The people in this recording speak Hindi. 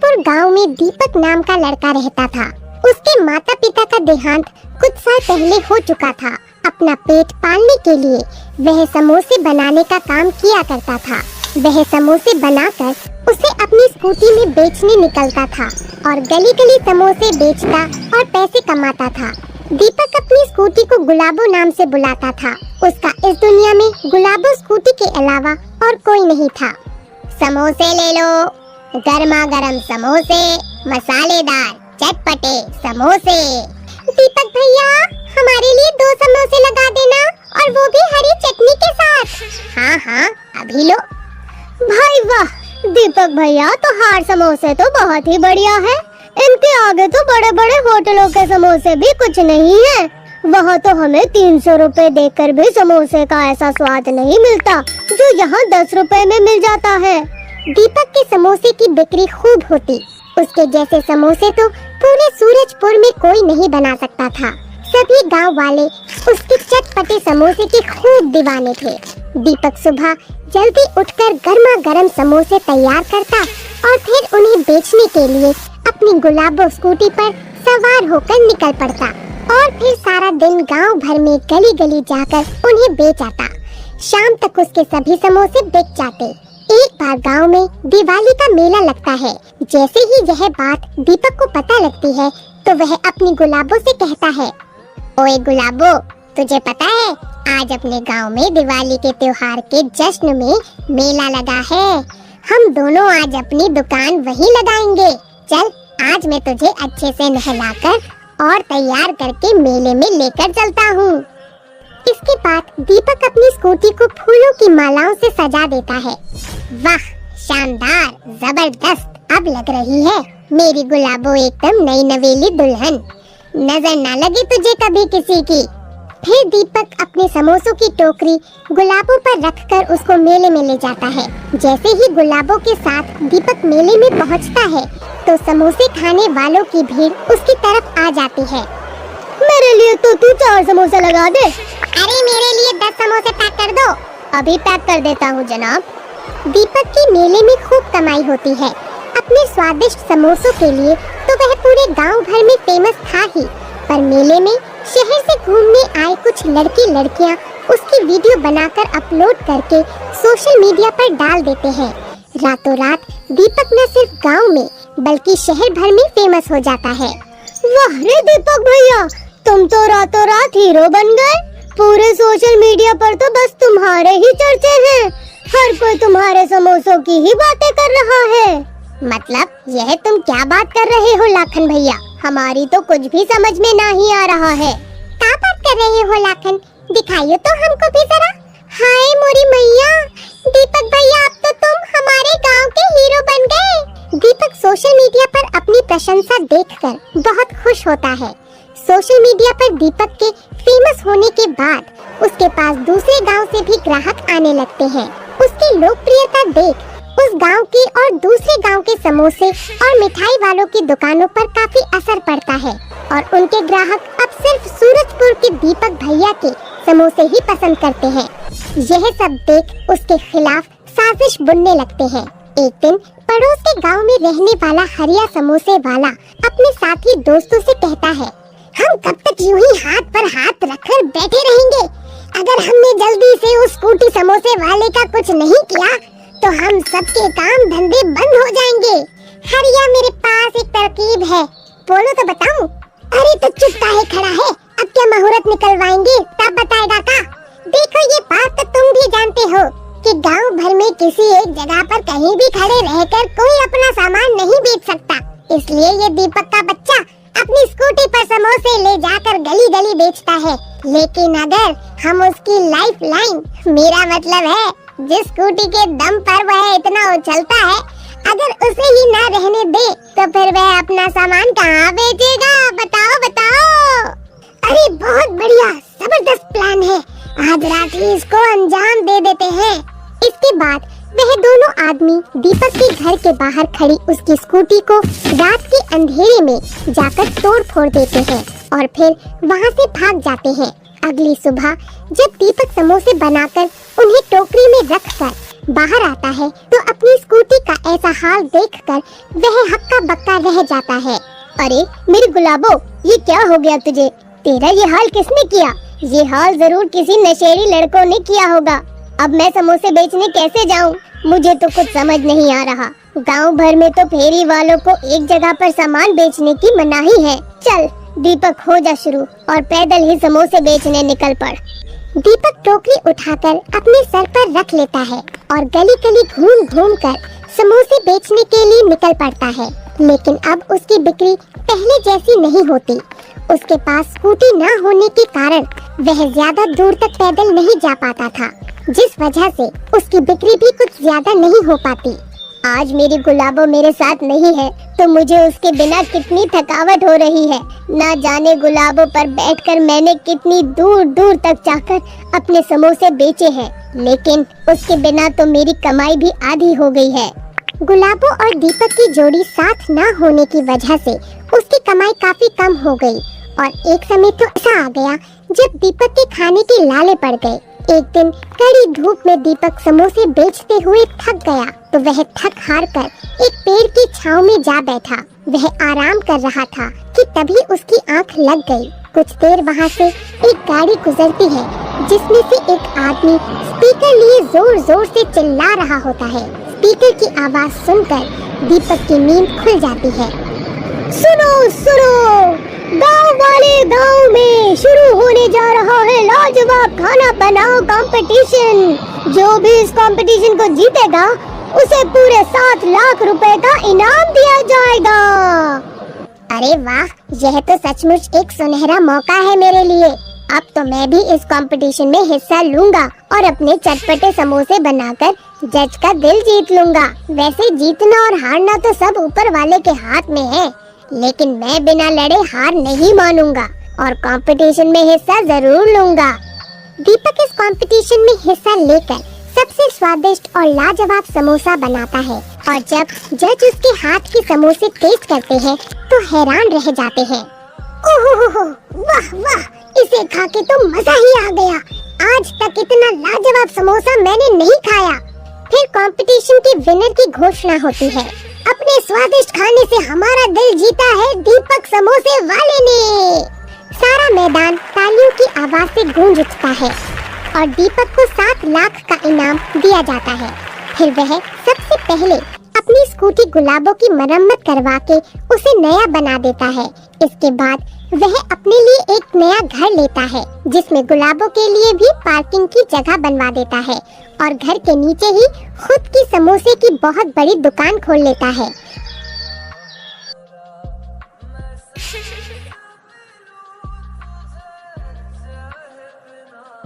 जौनपुर गांव में दीपक नाम का लड़का रहता था। उसके माता पिता का देहांत कुछ साल पहले हो चुका था। अपना पेट पालने के लिए वह समोसे बनाने का काम किया करता था। वह समोसे बनाकर उसे अपनी स्कूटी में बेचने निकलता था और गली गली समोसे बेचता और पैसे कमाता था। दीपक अपनी स्कूटी को गुलाबो नाम से बुलाता था। उसका इस दुनिया में गुलाबो स्कूटी के अलावा और कोई नहीं था। समोसे ले लो, गर्मा गर्म समोसे, मसालेदार चटपटे समोसे। दीपक भैया, हमारे लिए 2 समोसे लगा देना और वो भी हरी चटनी के साथ। हाँ हाँ, अभी लो। भाई वाह, दीपक भैया तो हार समोसे तो बहुत ही बढ़िया है। इनके आगे तो बड़े बड़े होटलों के समोसे भी कुछ नहीं है। वहाँ तो हमें 300 रुपए देकर भी समोसे का ऐसा स्वाद नहीं मिलता जो यहाँ 10 रुपए में मिल जाता है। दीपक के समोसे की बिक्री खूब होती। उसके जैसे समोसे तो पूरे सूरजपुर में कोई नहीं बना सकता था। सभी गांव वाले उसके चटपटे समोसे के खूब दीवाने थे। दीपक सुबह जल्दी उठकर गर्मा गर्म समोसे तैयार करता और फिर उन्हें बेचने के लिए अपनी गुलाबो स्कूटी पर सवार होकर निकल पड़ता और फिर सारा दिन गांव भर में गली गली जाकर उन्हें बेच आता। शाम तक उसके सभी समोसे बिक जाते। एक बार गांव में दिवाली का मेला लगता है। जैसे ही यह बात दीपक को पता लगती है तो वह अपनी गुलाबो से कहता है, ओए गुलाबो, तुझे पता है आज अपने गांव में दिवाली के त्योहार के जश्न में मेला लगा है। हम दोनों आज अपनी दुकान वहीं लगाएंगे। चल, आज मैं तुझे अच्छे से नहलाकर और तैयार करके मेले में लेकर चलता हूँ। इसके बाद दीपक अपनी स्कूटी को फूलों की मालाओं से सजा देता है। वाह, शानदार, जबरदस्त, अब लग रही है मेरी गुलाबो एकदम नई नवेली दुल्हन। नजर ना लगे तुझे कभी किसी की। फिर दीपक अपने समोसों की टोकरी गुलाबो पर रखकर उसको मेले में ले जाता है। जैसे ही गुलाबो के साथ दीपक मेले में पहुंचता है तो समोसे खाने वालों की भीड़ उसकी तरफ आ जाती है। मेरे लिए तो तू 4 समोसे लगा दे। अरे मेरे लिए 10 समोसे पैक कर दो। अभी पैक कर देता हूँ जनाब। दीपक की मेले में खूब कमाई होती है। अपने स्वादिष्ट समोसों के लिए तो वह पूरे गांव भर में फेमस था ही, पर मेले में शहर से घूमने आए कुछ लड़के लड़कियां उसकी वीडियो बनाकर अपलोड करके सोशल मीडिया पर डाल देते हैं। रातों रात दीपक न सिर्फ गांव में बल्कि शहर भर में फेमस हो जाता है। वाह रे दीपक भैया, तुम तो रातों रात हीरो बन गए। पूरे सोशल मीडिया पर तो बस तुम्हारे ही चर्चे हैं। हर कोई तुम्हारे समोसों की ही बातें कर रहा है। मतलब यह तुम क्या बात कर रहे हो लाखन भैया? हमारी तो कुछ भी समझ में नहीं आ रहा है। क्या बात कर रहे हो लाखन? दिखाइए तो हमको भी जरा। हाय मोरी मैया, दीपक भैया, अब तो तुम हमारे गांव के हीरो बन गए। दीपक सोशल मीडिया पर अपनी प्रशंसा देखकर बहुत खुश होता है। सोशल मीडिया पर दीपक के फेमस होने के बाद उसके पास दूसरे गांव से भी ग्राहक आने लगते हैं। उसकी लोकप्रियता देख उस गांव के और दूसरे गांव के समोसे और मिठाई वालों की दुकानों पर काफी असर पड़ता है और उनके ग्राहक अब सिर्फ सूरजपुर के दीपक भैया के समोसे ही पसंद करते हैं। यह सब देख उसके खिलाफ साजिश बुनने लगते हैं। एक दिन पड़ोस के गांव में रहने वाला हरिया समोसे वाला अपने साथी दोस्तों से कहता है, हम कब तक यूं ही हाथ पर हाथ रखकर बैठे रहेंगे? अगर हमने जल्दी से उस स्कूटी समोसे वाले का कुछ नहीं किया तो हम सबके काम धंधे बंद हो जाएंगे। हरिया, मेरे पास एक तरकीब है, बोलो तो बताऊं? अरे तो चुप काहे खड़ा है? अब क्या मुहूर्त निकलवाएंगे तब बताएगा का? देखो, ये बात तो तुम भी जानते हो कि गांव भर में किसी एक जगह पर कहीं भी खड़े रहकर कोई अपना सामान नहीं बेच सकता। इसलिए ये दीपक का बच्चा अपनी स्कूटी पर समोसे ले जाकर गली गली बेचता है। लेकिन अगर हम उसकी लाइफ लाइन, मेरा मतलब है जिस स्कूटी के दम पर वह इतना उछलता है, अगर उसे ही न रहने दे तो फिर वह अपना सामान कहाँ बेचेगा? बताओ बताओ। अरे बहुत बढ़िया, जबरदस्त प्लान है। आज रात ही इसको अंजाम दे देते हैं। इसके बाद वह दोनों आदमी दीपक के घर के बाहर खड़ी उसकी स्कूटी को रात के अंधेरे में जाकर तोड़ फोड़ देते हैं और फिर वहां से भाग जाते हैं। अगली सुबह जब दीपक समोसे बनाकर उन्हें टोकरी में रखकर बाहर आता है तो अपनी स्कूटी का ऐसा हाल देखकर वह हक्का बक्का रह जाता है। अरे मेरी गुलाबो, ये क्या हो गया तुझे? तेरा ये हाल किसने किया? ये हाल जरूर किसी नशेड़ी लड़कों ने किया होगा। अब मैं समोसे बेचने कैसे जाऊं? मुझे तो कुछ समझ नहीं आ रहा। गांव भर में तो फेरी वालों को एक जगह पर सामान बेचने की मनाही है। चल दीपक, हो जा शुरू और पैदल ही समोसे बेचने निकल पड़। दीपक टोकरी उठाकर अपने सर पर रख लेता है और गली गली घूम घूम कर समोसे बेचने के लिए निकल पड़ता है। लेकिन अब उसकी बिक्री पहले जैसी नहीं होती। उसके पास स्कूटी न होने के कारण वह ज्यादा दूर तक पैदल नहीं जा पाता था, जिस वजह से उसकी बिक्री भी कुछ ज्यादा नहीं हो पाती। आज मेरी गुलाबो मेरे साथ नहीं है तो मुझे उसके बिना कितनी थकावट हो रही है। ना जाने गुलाबो पर बैठकर मैंने कितनी दूर दूर तक जाकर अपने समोसे बेचे हैं, लेकिन उसके बिना तो मेरी कमाई भी आधी हो गई है। गुलाबो और दीपक की जोड़ी साथ न होने की वजह से उसकी कमाई काफी कम हो गई और एक समय तो ऐसा आ गया जब दीपक के खाने के लाले पड़ गए। एक दिन कड़ी धूप में दीपक समोसे बेचते हुए थक गया तो वह थक हार कर एक पेड़ की छांव में जा बैठा। वह आराम कर रहा था कि तभी उसकी आंख लग गई। कुछ देर वहां से एक गाड़ी गुजरती है जिसमें से एक आदमी स्पीकर लिए जोर जोर से चिल्ला रहा होता है। स्पीकर की आवाज सुनकर दीपक की नींद खुल जाती है। सुनो सुनो, गांव वाले, गांव में शुरू होने जा रहा है लाजवाब खाना बनाओ कंपटीशन। जो भी इस कंपटीशन को जीतेगा उसे पूरे 7 लाख रुपए का इनाम दिया जाएगा। अरे वाह, यह तो सचमुच एक सुनहरा मौका है मेरे लिए। अब तो मैं भी इस कंपटीशन में हिस्सा लूंगा और अपने चटपटे समोसे बनाकर जज का दिल जीत लूंगा। वैसे जीतना और हारना तो सब ऊपर वाले के हाथ में है, लेकिन मैं बिना लड़े हार नहीं मानूंगा और कंपटीशन में हिस्सा जरूर लूंगा। दीपक इस कंपटीशन में हिस्सा लेकर सबसे स्वादिष्ट और लाजवाब समोसा बनाता है और जब जज उसके हाथ के समोसे टेस्ट करते हैं तो हैरान रह जाते हैं। ओहो, वाह वाह, इसे खा के तो मजा ही आ गया। आज तक इतना लाजवाब समोसा मैंने नहीं खाया। फिर कंपटीशन के विनर की घोषणा होती है। अपने स्वादिष्ट खाने से हमारा दिल जीता है दीपक समोसे वाले ने। सारा मैदान तालियों की आवाज से गूंज उठता है और दीपक को 7 लाख का इनाम दिया जाता है। फिर वह सबसे पहले अपनी स्कूटी गुलाबो की मरम्मत करवा के उसे नया बना देता है। इसके बाद वह अपने लिए एक नया घर लेता है जिसमें गुलाबो के लिए भी पार्किंग की जगह बनवा देता है और घर के नीचे ही खुद की समोसे की बहुत बड़ी दुकान खोल लेता है।